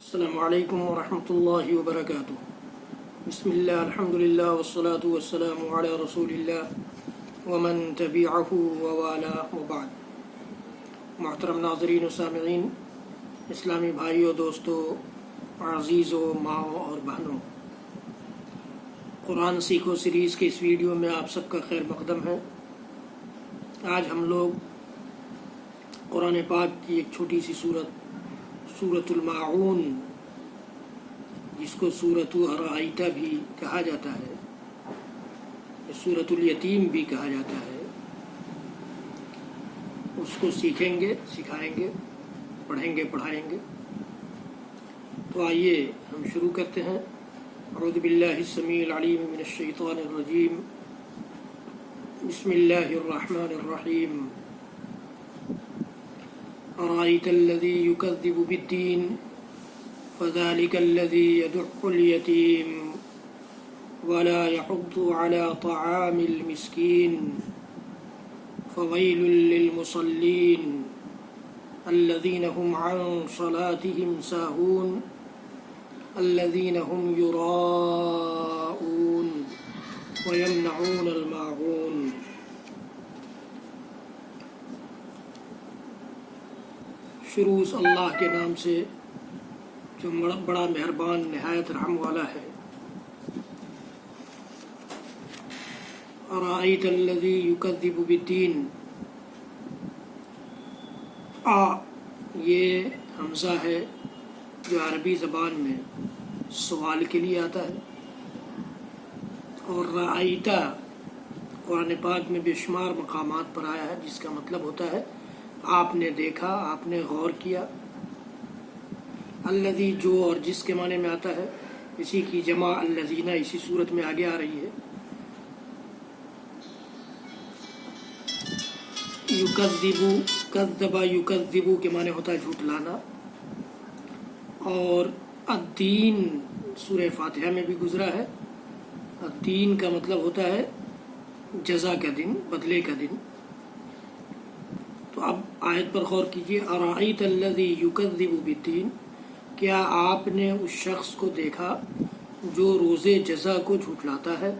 السلام علیکم ورحمۃ اللہ وبرکاتہ۔ بسم اللہ الحمد للہ والصلاة والسلام علی رسول اللہ ومن تبعہ ووالاه وبعد۔ محترم ناظرین و سامعین، اسلامی بھائیوں، دوستوں، عزیزوں، ماؤں اور بہنوں، قرآن سیکھو سیریز کے اس ویڈیو میں آپ سب کا خیر مقدم ہے۔ آج ہم لوگ قرآن پاک کی ایک چھوٹی سی سورۃ الماعون، جس کو سورۃ ارائیت بھی کہا جاتا ہے، سورۃ الیتیم بھی کہا جاتا ہے، اس کو سیکھیں گے، سکھائیں گے، پڑھیں گے، پڑھائیں گے۔ تو آئیے ہم شروع کرتے ہیں۔ اعوذ باللہ السمیع العلیم من الشیطان الرجیم، بسم اللہ الرحمن الرحیم۔ أرأيت الذي يكذب بالدين فذلك الذي يدع اليتيم ولا يحض على طعام المسكين فويل للمصلين الذين هم عن صلاتهم ساهون الذين هم يراءون ويمنعون الماعون۔ شروع اللہ کے نام سے جو بڑا مہربان نہایت رحم والا ہے۔ ارأیت الذی یکذب بالدین، یہ حمزہ ہے جو عربی زبان میں سوال کے لیے آتا ہے، اور رأیتا قرآن پاک میں بے شمار مقامات پر آیا ہے، جس کا مطلب ہوتا ہے آپ نے دیکھا، آپ نے غور کیا۔ الذی، جو اور جس کے معنی میں آتا ہے، اسی کی جمع الذین اسی صورت میں آگے آ رہی ہے۔ یکذب، کذب یکذب کے معنی ہوتا ہے جھوٹلانا، اور الدین سورہ فاتحہ میں بھی گزرا ہے۔ الدین کا مطلب ہوتا ہے جزا کا دن، بدلے کا دن۔ تو اب آیت پر غور کیجیے۔ ارأیت الذی یکذب بالدین، کیا آپ نے اس شخص کو دیکھا جو روز جزا کو جھٹلاتا ہے؟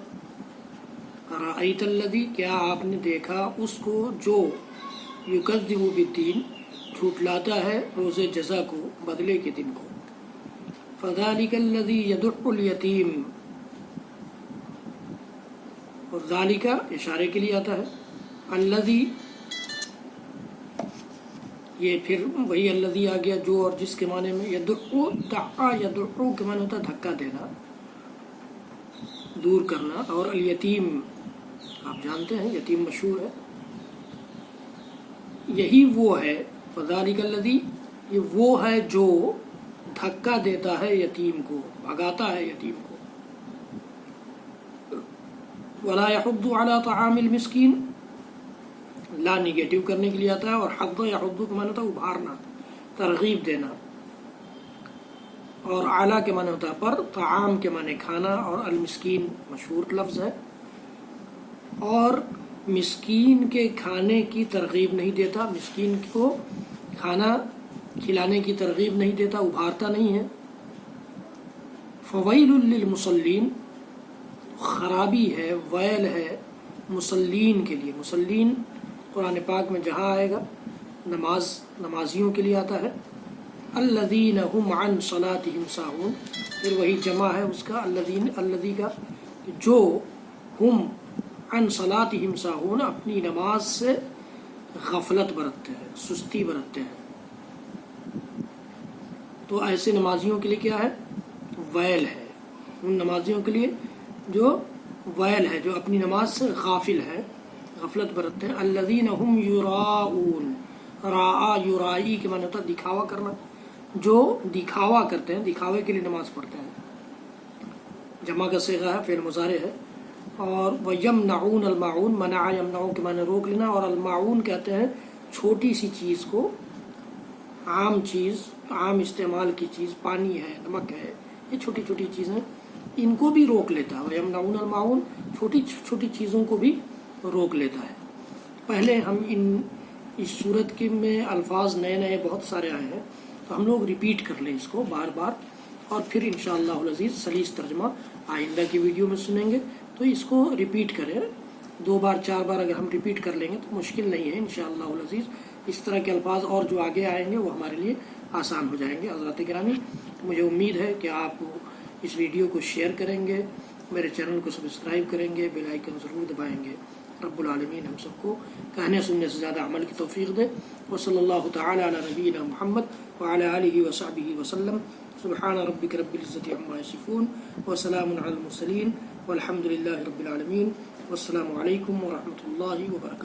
ارأیت الذی، کیا آپ نے دیکھا اس کو جو یکذب بالدین، جھٹلاتا ہے روز جزا کو، بدلے کے دن کو۔ فذلک الذی یدع الیتیم، اور ذالک اشارے کے لیے آتا ہے، الذی، یہ پھر وہی الذی آ گیا جو اور جس کے معنی میں۔ یدعو، دعا یدعو کے معنی ہوتا ہے دھکا دینا، دور کرنا، اور الیتیم آپ جانتے ہیں، یتیم مشہور ہے، یہی وہ ہے۔ فذلک الذی، یہ وہ ہے جو دھکا دیتا ہے یتیم کو، بھگاتا ہے یتیم کو۔ ولا یحض علی طعام المسکین، لا نگیٹو کرنے کے لیے آتا ہے، اور حض یحض کا معنی ہوتا ہے ابھارنا، ترغیب دینا، اور اعلیٰ کے معنی ہوتا ہے پر، طعام کے معنی کھانا، اور المسکین مشہور لفظ ہے، اور مسکین کے کھانے کی ترغیب نہیں دیتا، مسکین کو کھانا کھلانے کی ترغیب نہیں دیتا، ابھارتا نہیں ہے۔ فویل للمصلین، خرابی ہے، ویل ہے مصلین کے لیے۔ مصلین قرآن پاک میں جہاں آئے گا نمازیوں کے لیے آتا ہے۔ الذین هم عن صلاتهم ساہون، پھر وہی جمع ہے اس کا الذی کا، جو ہم عن صلاتهم ساہون، اپنی نماز سے غفلت برتتے ہیں، سستی برتتے ہیں۔ تو ایسے نمازیوں کے لیے کیا ہے؟ ویل ہے، ان نمازیوں کے لیے جو ویل ہے، جو اپنی نماز سے غافل ہے، غفلت برتتے ہیں۔ الذین هم یراؤون، راء یرائی کے معنی ہوتا ہے دکھاوا کرنا، جو دکھاوا کرتے ہیں، دکھاوے کے لیے نماز پڑھتے ہیں۔ جمع کا صیغہ ہے، فعل مضارع ہے۔ اور وَيَمْنَعُونَ الْمَاعُونَ، منع یمنع کے معنی روک لینا، اور الماعون کہتے ہیں چھوٹی سی چیز کو، عام چیز، عام استعمال کی چیز، پانی ہے، نمک ہے، یہ چھوٹی چھوٹی چیزیں، ان کو بھی روک لیتا ہے۔ وَيَمْنَعُونَ الْمَاعُونَ، چھوٹی چھوٹی چیزوں کو بھی روک لیتا ہے۔ پہلے ہم اس صورت کے میں الفاظ نئے نئے بہت سارے آئے ہیں، تو ہم لوگ ریپیٹ کر لیں اس کو بار بار، اور پھر انشاءاللہ العزیز سلیس ترجمہ آئندہ کی ویڈیو میں سنیں گے. تو اس کو ریپیٹ کریں 2 بار 4 بار، اگر ہم ریپیٹ کر لیں گے تو مشکل نہیں ہے انشاءاللہ العزیز. اس طرح کے الفاظ اور جو آگے آئیں گے وہ ہمارے لیے آسان ہو جائیں گے. حضرات گرامی، مجھے امید ہے کہ آپ اس ویڈیو کو شیئر کریں گے، میرے چینل کو سبسکرائب کریں گے، بیل آئیکن ضرور دبائیں گے. رب العالمین ہم سب کو کہنے سننے سے زیادہ عمل کی توفیق دے. وصلی اللہ تعالی علی نبینا محمد وعلی آلہ وصحبہ وسلم. سبحان ربک رب العزة عما یصفون وسلام علی المرسلین والحمد للہ رب العالمین. والسلام علیکم ورحمۃ اللہ وبرکاتہ.